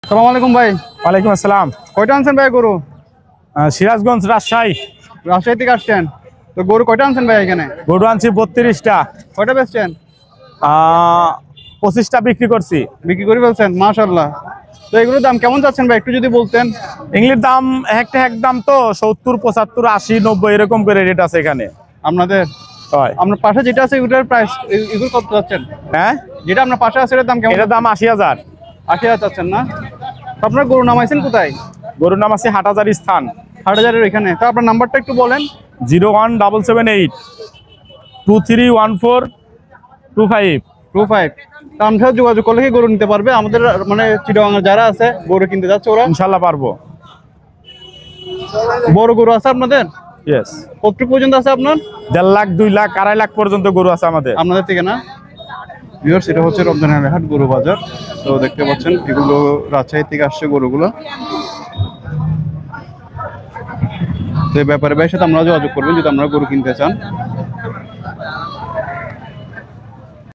আসসালামু আলাইকুম ভাই। ওয়ালাইকুম আসসালাম। কয়টা আনছেন ভাই গরু? সিরাজগঞ্জ, রাজশাহী। রাজশাহী থেকে আসছেন তো? গরু কয়টা আনছেন ভাই এখানে? গরু আনছি 32টা। কয়টা বেচছেন? 25টা বিক্রি করছি। বিক্রি করে ফেলছেন, মাশাআল্লাহ। তো এগুলোর দাম কেমন যাচ্ছেন ভাই, একটু যদি বলতেন। এগুলির দাম এক দাম তো 70, 75, 80, 90 এরকম করে রেট আছে এখানে আপনাদের হয়। আপনার পাশে যেটা আছে ওটার প্রাইস এগুলো কত যাচ্ছেন? হ্যাঁ, যেটা আপনার পাশে আছে এটার দাম কেমন? এটার দাম 80,000। 80,000 যাচ্ছেন না? তো আপনার গরু নামাইছেন কোথায়? গরুর নাম আছে হাটহাজারী স্থান। হাটহাজারের এখানে। তো আপনার নাম্বারটা একটু বলেন। 01778 231425। 25। তো আমার সাথে যোগাযোগ করলে কি গরু নিতে পারবে? আমাদের মানে চিটাগাঙ্গের যারা আছে গরু কিনতে যাচ্ছে ওরা ইনশাল্লাহ পারবো। বড় গরু আছে আপনাদের? ইয়েস। কতটুকু পর্যন্ত আছে আপনার? 1.5 লাখ, 2 লাখ, 2.5 লাখ পর্যন্ত গরু আছে আমাদের। আপনাদের থেকে না? ভিউয়ার্স, এটা হচ্ছে রমজানের হাট গরু বাজার। তো দেখতে পাচ্ছেন এগুলো রাজশাহী থেকে আসছে গরুগুলো। তো এই ব্যাপারে ভাইয়ের সাথে আপনারা যোগাযোগ করবেন যদি আপনারা গরু কিনতে চান।